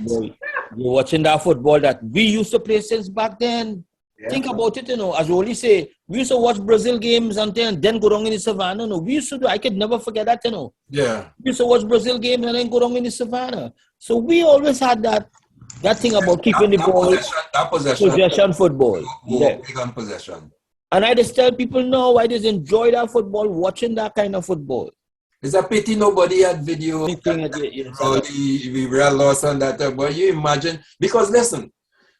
you're watching that football that we used to play since back then. Yeah. Think about it, you know. As Rolly say, we used to watch Brazil games and then go down in the savannah. No, we used to do. I could never forget that, you know. Yeah. We used to watch Brazil games and then go down in the savannah. So we always had that thing about keeping the ball, possession football. Big on possession. And I just tell people now, I just enjoy that football, watching that kind of football. It's a pity nobody had video. We were lost on that. But you imagine, because listen,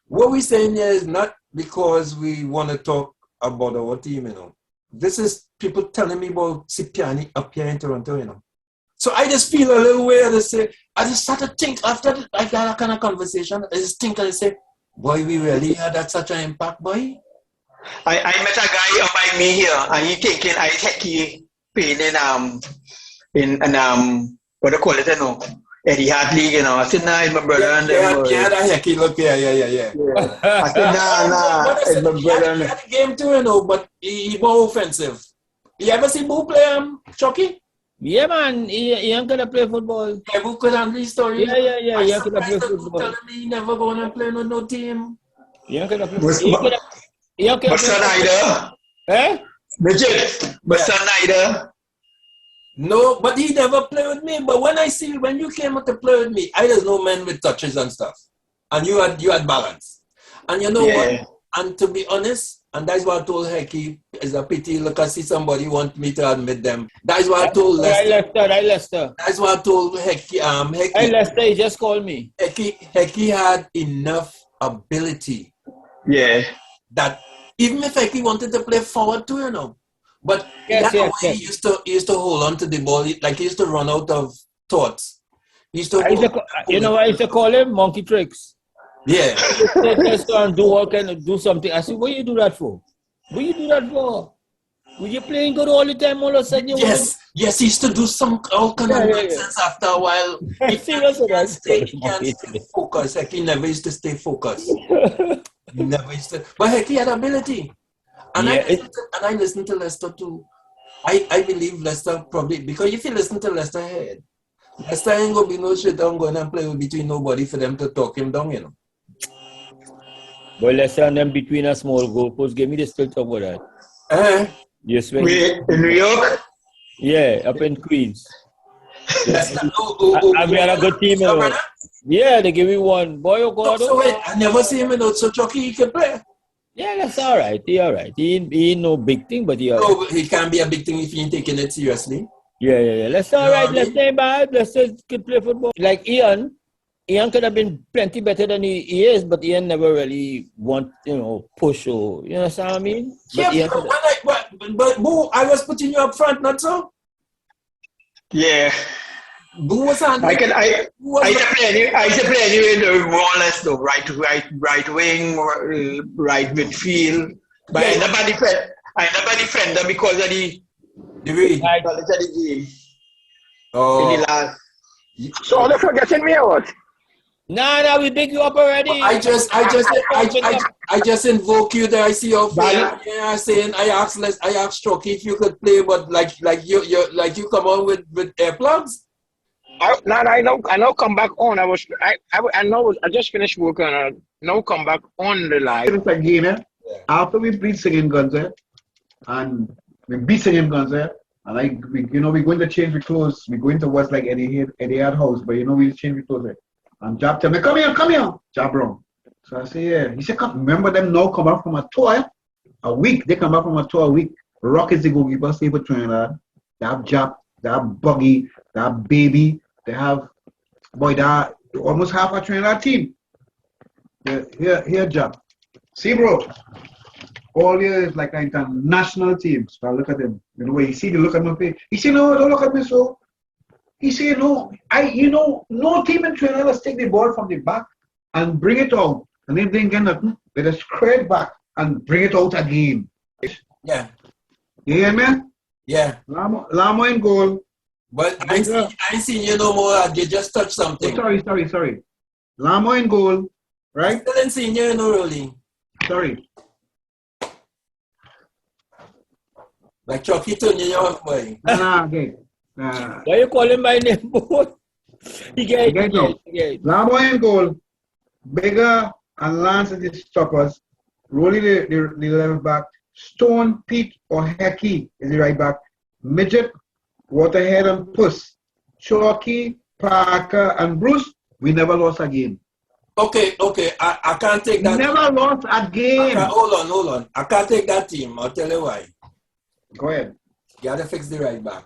what we're saying here is not because we want to talk about our team, you know. This is people telling me about Cipriani up here in Toronto, you know. So I just feel a little weird to say, I just start to think after I got that kind of conversation, I just think and say, boy, we really had that such an impact, boy. I met a guy by me here, and he thinking I Hecky playing in what do you call it, you know, Eddie Hart League, you know. I said, nah, it's my brother. Yeah, that Hecky look, yeah. I said, nah, it's my brother. He had a game too, you know, but he more offensive. You ever see Boo play Chucky? Yeah, man, he ain't gonna play football. Yeah, Boo could handle his story. Yeah, he ain't gonna play football. Telling me he never gonna play on no team. He ain't gonna play football. But Snyder, Eh? Midget, but Snyder. No, but he never played with me. But when you came out to play with me, I just know men with touches and stuff. And you had balance. And you know what? And to be honest, and that's what I told Hecky, it's a pity, look, I see somebody want me to admit them. That's what I told Lester. Lester. That's what I told Hecky. Hey, Lester, he just called me. Hecky had enough ability. Yeah. That even if Hecky wanted to play forward too, you know. But he used to hold on to the ball, like he used to run out of thoughts. He used to you know what I used to call him? Monkey tricks. Yeah. Just do something. I said, what you do that for? What you do that for? Were you playing good all the time, all of a sudden Yes, he used to do all kind of nonsense after a while. He can't stay focused. Hecky never used to stay focused. He never used to. But Hecky had ability. And I listen to Lester too. I believe Lester probably, because if you listen to Lester head, Lester ain't gonna be no shit I'm going and play with between nobody for them to talk him down, you know. But Lester and them between a small goalpost, give me the still talk about that. Yes, in New York? Yeah, up in Queens. Lester, and we had a good team. Yeah, they give me one. Boy, oh God. So wait, I never see him in so Chucky he can play. Yeah, that's all right. He all right. He ain't no big thing, but he all right. No, he can't be a big thing if he ain't taking it seriously. Yeah. Let's all right. Let's stay bad. Let's could play football. Like Ian could have been plenty better than he is, but Ian never really want, push or, you know what I mean? But Yeah, but Boo, I was putting you up front, not so? Yeah. Boo was on. I used to play anyway, more or less though, right wing, right midfield. But I never defender because of the knowledge of the game. Oh. In the last. So they're forgetting me or what? Nah, we big you up already. I just invoke you there. I see your face. Yeah, saying I asked Strokey if you could play, but like you come on with earplugs. I know come back on. I just finished work and now come back on the line. It's again, after we beat Singing Guns, and we beat Singing Guns, and we're going to change the clothes. We're going to what's like Eddie house, but we change the clothes. And Jab tell me, come here, Jab wrong. So I say, yeah. He said, come, remember them now come back from a tour a week. They come back from a tour a week. Rock is the goalkeeper, stay for Trinidad. They have Jab, they have Buggy, they have Baby, they have almost half a Trinidad team. Here, Jab. Sebro. All here is like an international team. So I look at him. You know, when he see the look at my face, he said, no, don't look at me so. He said, no, no team in Trinidad will take the ball from the back and bring it out. And if they didn't get nothing, they just spread back and bring it out again. Yeah. You hear me? Yeah. Lamo in goal. But I ain't seen you no more. You just touched something. Oh, sorry. Lamo in goal, right? I still ain't seen you no rolling. Sorry. Like Chucky turn you off, boy. Okay. Why you call him by name, boy? He get Lamo in goal. Bigger and Lance at the stoppers. Rolling the left back. Stone, Pete, or Hecky is the right back. Midget, Waterhead, and Puss. Chalky, Parker, and Bruce. We never lost a game. Okay. I can't take that. Never lost a game. Hold on. I can't take that team. I'll tell you why. Go ahead. You gotta fix the right back.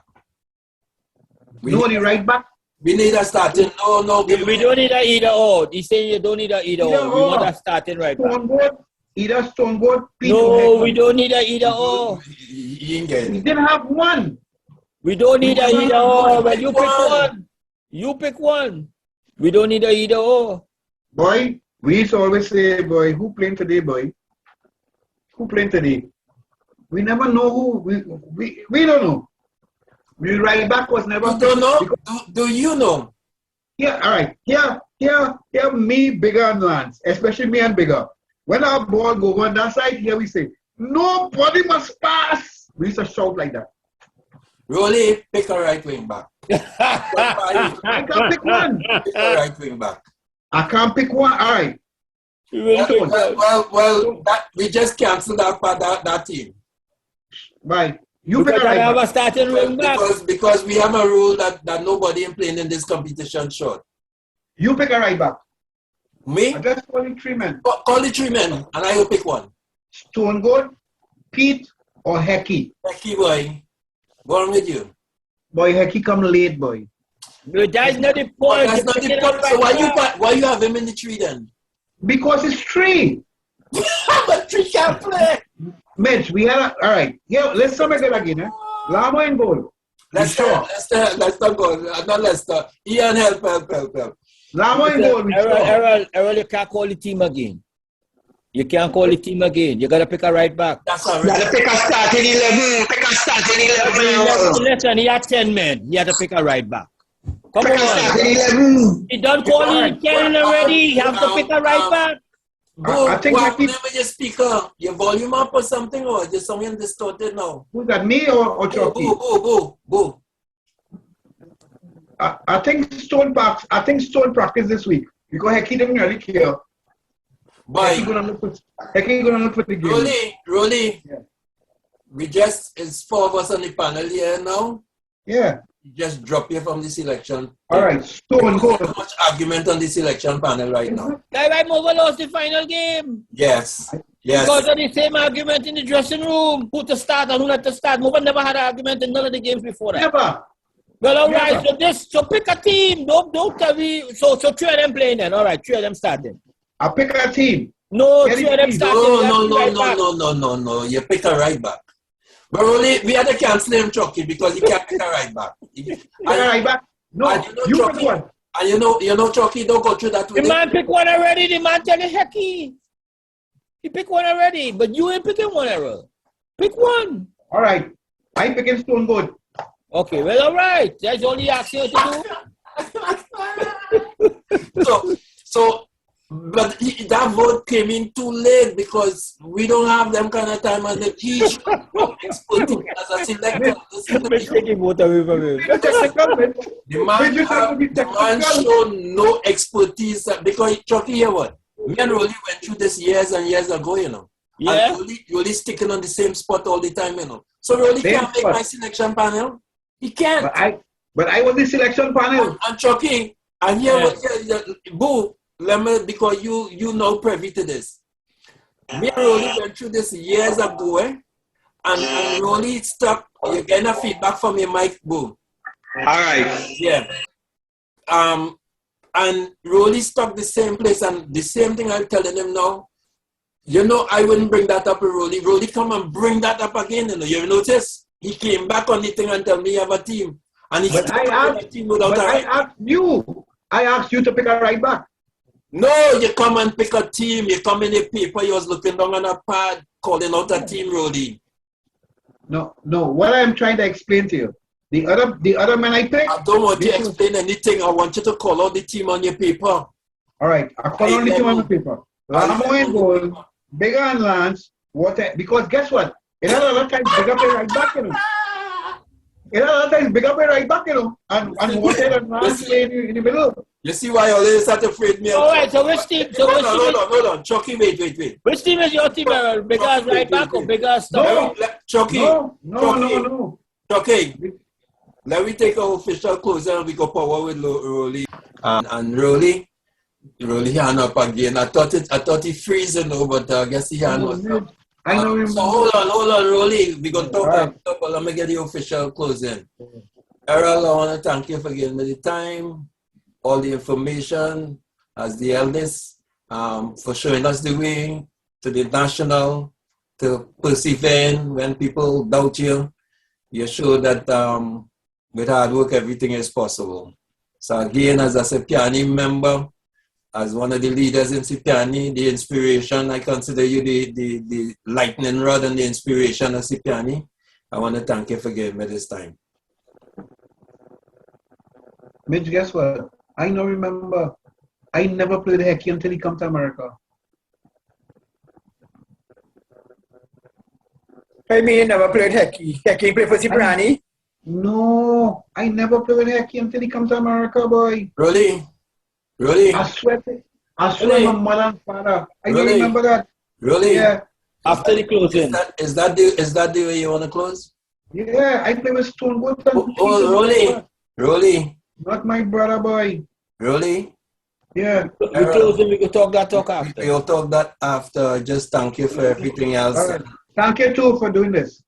The right back? We need a starting. No. We don't need a either or. He's saying you don't need a either or. We want a starting right back. Either Stoneboard, no, we don't need a either or. He didn't have one. We don't need a either or. Well, you pick one. You pick one. We don't need a either or. Boy, we used to always say, boy, who playing today, boy? Who playing today? We never know who. We don't know. The right back was never. You don't know? Do you know? Yeah, all right. Here, me, Bigger, and Lance, especially me and Bigger. When our ball go on that side, here we say, nobody must pass. We used to shout like that. Rolly, pick a right wing back. I can't pick one. Pick a right wing back. I can't pick one. All right. Well, we just canceled that team. Right. You pick Because a I right have back. a starting wing back. Because we have a rule that nobody in playing in this competition should. You pick a right back. Me? I just call you 3 men. Call the 3 men, and I will pick one. Stone Gold, Pete, or Hecky. Becky boy, go on with you. Boy, Hecky come late, boy. But that's not the But point. that's not the point. So why you have him in the 3 then? Because it's 3. But 3 can't play. Mitch, we had all right. Yeah, let's sum it again. Eh? Lama in goal. Leicester go. Not Leicester. Ian, help. Lama in goal. Errol, you can't call the team again. You can't call the team again. You gotta pick a right back. That's all You right. gotta pick a starting 11. Pick a starting 11. Listen, he had 10 men. He had to pick a right back. Come Pick a on. starting 11. He done calling 10 already. You have to pick a right back. Boo, I think what I happened keep- with your speaker? Your volume up or something, or just something distorted now? Who's that, me or Chucky? Boo. I think Stone practice this week because Hecky didn't really care. Hecky gonna look for the game. Rolly. Yeah. We just, it's 4 of us on the panel here now. Yeah. Just drop you from the selection. All right. Stone There's Gold. so much argument on the selection panel right now. Like Mova lost the final game. Yes. Because of the same argument in the dressing room. Who to start and who not to start. Mova never had an argument in none of the games before that. Never. Well, all right. Never. So pick a team. Don't tell me. So 3 of them playing then. All right, 3 of them starting. I pick a team. No, Get 3 it, of them please. starting. No. You pick a right back. But only we had to cancel him, Chucky, because he can't pick a right back. Pick a right back. No, And you know, you Chucky, pick one. And you know, Chucky, don't go through that The with man pick one already. The man tell you Hecky. He picked one already, but you ain't picking one, Errol. Pick one. All right. I picking Stone Gold. Okay, well, all right. That's all he asked you to do. But that vote came in too late because we don't have them kind of time and the teach expertise as a selector. Let's take him vote away from him. The man showed no expertise because Chucky here what? Me and Rolly went through this years and years ago, you know. Yeah. And Rolly sticking on the same spot all the time, you know. So Rolly can't make my selection panel. He can't. But I was the selection panel. And Chucky, and here what Boo, let me, because you know privy to this. Me and Rolly went through this years ago, and Rolly stuck. You're getting a feedback from your mic, Boo. All right. Yeah. And Rolly stuck the same place, and the same thing I'm telling him now. You know, I wouldn't bring that up with Rolly. Rolly come and bring that up again. You know, you notice he came back on the thing and tell me you have a team, and he I asked you to pick a right back. No, you come and pick a team. You come in a paper. You was looking down on a pad, calling out a team, Rolly. No. What I'm trying to explain to you, the other man I picked. I don't want you to explain anything. I want you to call out the team on your paper. All right, I call on the team on the paper. Lamo and goal, Bigger and Lance. Because guess what? It had a lot of times big up a right back, you know. And Water and Lance play in the middle. You see why you always have to afraid me? All right, so which team? Hold on. Chucky, wait. Which team is your team, Errol? Bigger as right back or bigger as stop? Chucky. No. Chucky, let me take our official closer and we go power with Rolly. And Rolly hand up again. I thought he freezing now, but I guess he hand was up. I know him. So hold on, Rolly. We're going to talk about it, but let me get the official closing. Errol, I want to thank you for giving me the time, all the information as the eldest, for showing us the way to the national, to persevere when people doubt you. You show that with hard work, everything is possible. So again, as a Cipriani member, as one of the leaders in Cipriani, the inspiration, I consider you the lightning rod and the inspiration of Cipriani. I want to thank you for giving me this time. Mitch, guess what? I now remember I never played hockey until he come to America. I mean, you never played hockey. Hockey play for Cipriani? No, I never played hockey until he come to America, boy. Really? I swear my mother and father. I don't remember that. Really? Yeah. After the closing. Is that the way you want to close? Yeah, I play with Stone Goat. Rolly. Not my brother, boy. Rolly. Yeah. We close and we can talk that talk after. We'll talk that after. Just thank you for everything else. All right. Thank you too for doing this.